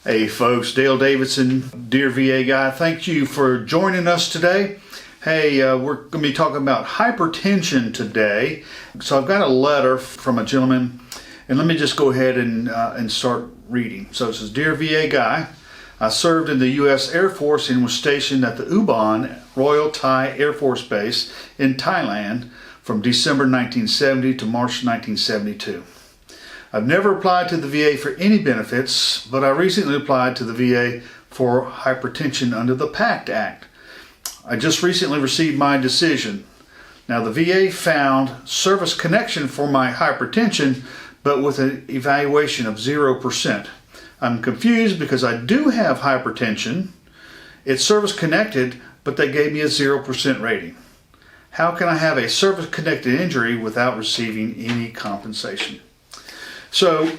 Hey folks, Dale Davidson, dear VA guy, thank you for joining us today. Hey, we're going to be talking about hypertension today. So I've got a letter from a gentleman, and let me just go ahead and start reading. So it says, Dear VA guy, I served in the U.S. Air Force and was stationed at the Ubon Royal Thai Air Force Base in Thailand from December 1970 to March 1972. I've never applied to the VA for any benefits, but I recently applied to the VA for hypertension under the PACT Act. I just recently received my decision. Now the VA found service connection for my hypertension, but with an evaluation of 0%. I'm confused because I do have hypertension. It's service connected, but they gave me a 0% rating. How can I have a service connected injury without receiving any compensation? So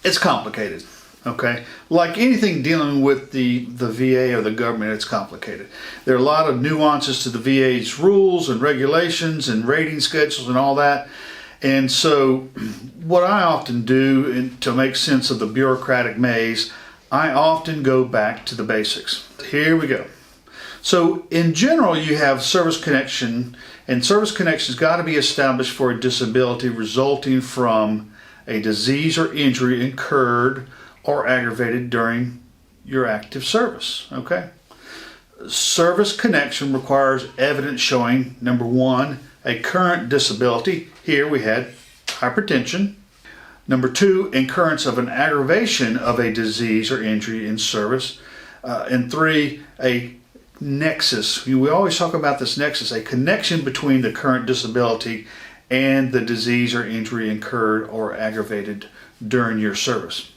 it's complicated, okay? Like anything dealing with the VA or the government, it's complicated. There are a lot of nuances to the VA's rules and regulations and rating schedules and all that. And so what I often do to make sense of the bureaucratic maze, I often go back to the basics. Here we go. So in general, you have service connection, and service connection's got to be established for a disability resulting from a disease or injury incurred or aggravated during your active service, okay? Service connection requires evidence showing, number one, a current disability. Here we had hypertension. Number two, incurrence of an aggravation of a disease or injury in service. And three, a nexus. We always talk about this nexus, a connection between the current disability and the disease or injury incurred or aggravated during your service.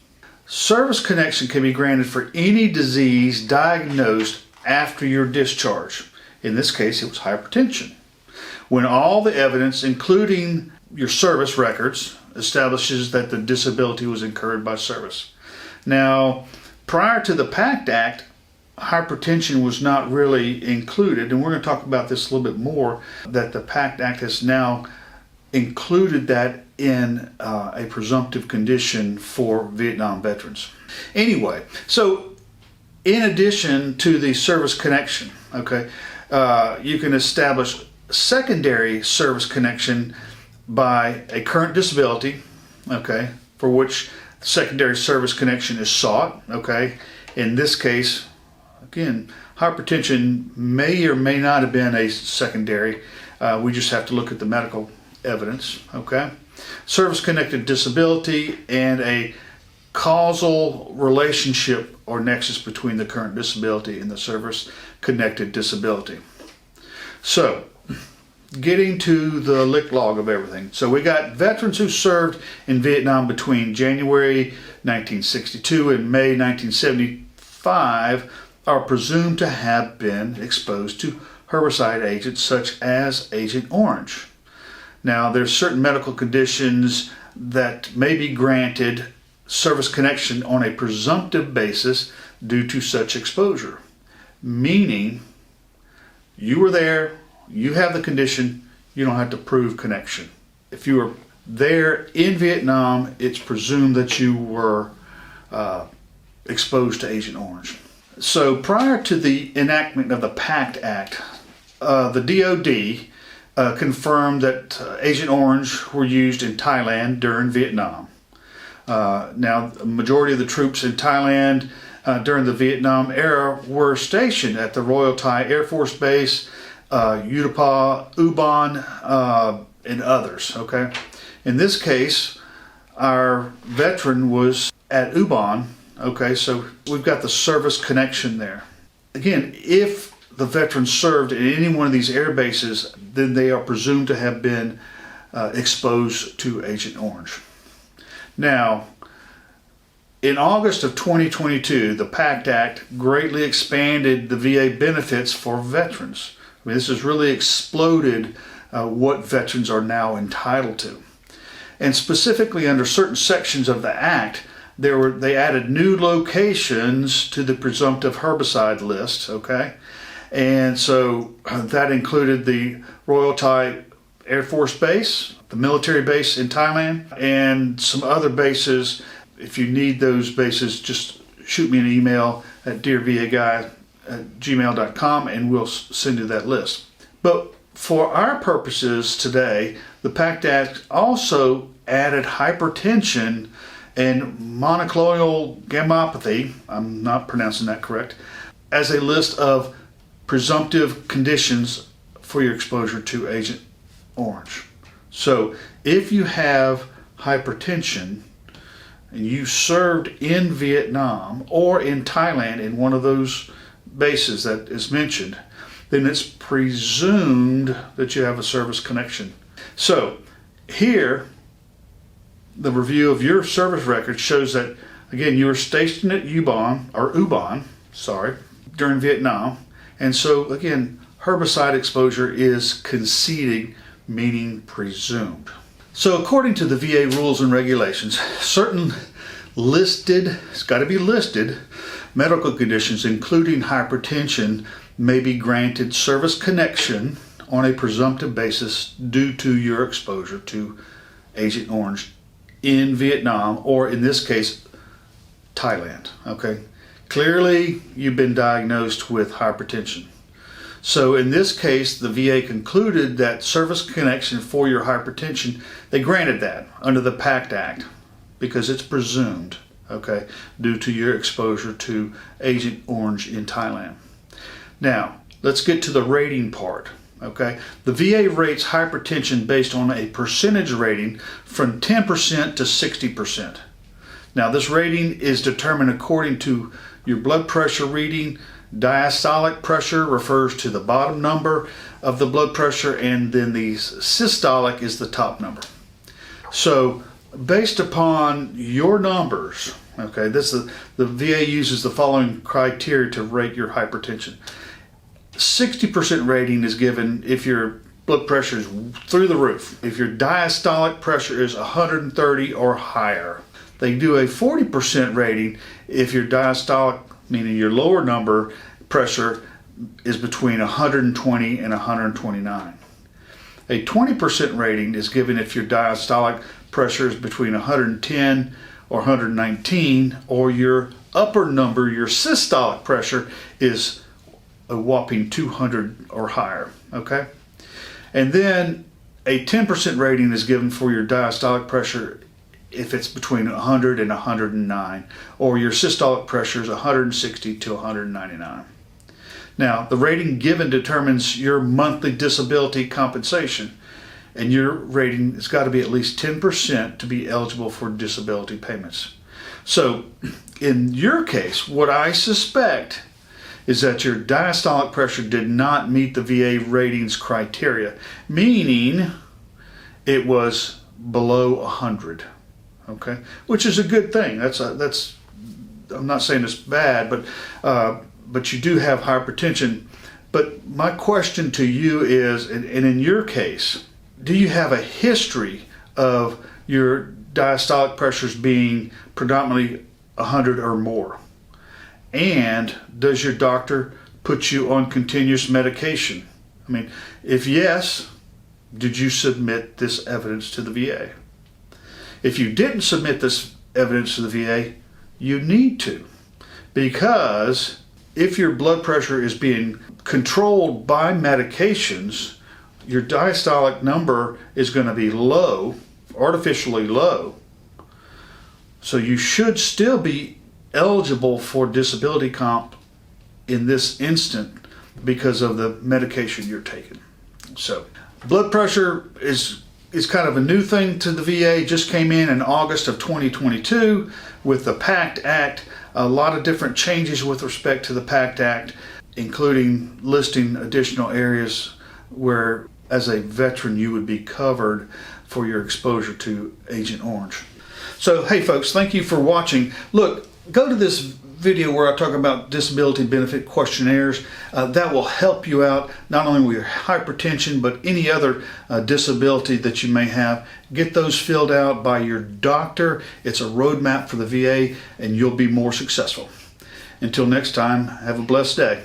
Service connection can be granted for any disease diagnosed after your discharge. In this case, it was hypertension. When all the evidence, including your service records, establishes that the disability was incurred by service. Now, prior to the PACT Act, hypertension was not really included, and we're going to talk about this a little bit more, that the PACT Act has now included that in a presumptive condition for Vietnam veterans. Anyway, so in addition to the service connection, okay, you can establish secondary service connection by a current disability, okay, for which secondary service connection is sought, okay. In this case, again, hypertension may or may not have been a secondary. We just have to look at the medical evidence, okay? Service-connected disability and a causal relationship or nexus between the current disability and the service-connected disability. So, getting to the lick log of everything. So we got veterans who served in Vietnam between January 1962 and May 1975 are presumed to have been exposed to herbicide agents such as Agent Orange. Now, there's certain medical conditions that may be granted service connection on a presumptive basis due to such exposure. Meaning, you were there, you have the condition, you don't have to prove connection. If you were there in Vietnam, it's presumed that you were exposed to Agent Orange. So prior to the enactment of the PACT Act, the DOD confirmed that Agent Orange were used in Thailand during Vietnam. Now, the majority of the troops in Thailand during the Vietnam era were stationed at the Royal Thai Air Force Base, Ubon, and others, okay? In this case, our veteran was at Ubon. Okay, so we've got the service connection there. Again, if the veteran served in any one of these air bases, then they are presumed to have been exposed to Agent Orange. Now, in August of 2022, the PACT Act greatly expanded the VA benefits for veterans. I mean, this has really exploded what veterans are now entitled to. And specifically under certain sections of the Act, they added new locations to the presumptive herbicide list, okay? And so that included the Royal Thai Air Force Base, the military base in Thailand, and some other bases if you need those bases, just shoot me an email at dearvaguy@gmail.com and we'll send you that list. But for our purposes today, the PACT Act also added hypertension and monoclonal gammopathy, I'm not pronouncing that correct, as a list of presumptive conditions for your exposure to Agent Orange. So if you have hypertension and you served in Vietnam or in Thailand in one of those bases that is mentioned, then it's presumed that you have a service connection. So here, the review of your service record shows that, again, you were stationed at Ubon, during Vietnam. And so, again, herbicide exposure is conceded, meaning presumed. So according to the VA rules and regulations, certain it's got to be listed, medical conditions, including hypertension, may be granted service connection on a presumptive basis due to your exposure to Agent Orange in Vietnam, or in this case, Thailand. Okay, clearly you've been diagnosed with hypertension. So in this case, the VA concluded that service connection for your hypertension, they granted that under the PACT Act because it's presumed, okay, due to your exposure to Agent Orange in Thailand. Now, let's get to the rating part. Okay, the VA rates hypertension based on a percentage rating from 10% to 60%. Now, this rating is determined according to your blood pressure reading. Diastolic pressure refers to the bottom number of the blood pressure, and then the systolic is the top number. So, based upon your numbers, okay, the VA uses the following criteria to rate your hypertension. 60% rating is given if your blood pressure is through the roof. If your diastolic pressure is 130 or higher. They do a 40% rating if your diastolic, meaning your lower number, pressure is between 120 and 129. A 20% rating is given if your diastolic pressure is between 110 or 119, or your upper number, your systolic pressure, is a whopping 200 or higher, okay? And then a 10% rating is given for your diastolic pressure if it's between 100 and 109, or your systolic pressure is 160 to 199. Now, the rating given determines your monthly disability compensation, and your rating has got to be at least 10% to be eligible for disability payments. So, in your case, what I suspect is that your diastolic pressure did not meet the VA ratings criteria, meaning it was below 100, okay? Which is a good thing. That's I'm not saying it's bad, but you do have hypertension. But my question to you is, and in your case, do you have a history of your diastolic pressures being predominantly 100 or more? And does your doctor put you on continuous medication? I mean, if yes, did you submit this evidence to the VA? If you didn't submit this evidence to the VA, you need to. Because if your blood pressure is being controlled by medications, your diastolic number is going to be low, artificially low. So you should still be eligible for disability comp in this instant because of the medication you're taking. So blood pressure is kind of a new thing to the VA. Just came in August of 2022 with the PACT Act. A lot of different changes with respect to the PACT Act, including listing additional areas where, as a veteran, you would be covered for your exposure to Agent Orange. So, hey folks, thank you for watching. Look, go to this video where I talk about disability benefit questionnaires. That will help you out not only with your hypertension, but any other disability that you may have. Get those filled out by your doctor. It's a roadmap for the VA, and you'll be more successful. Until next time, have a blessed day.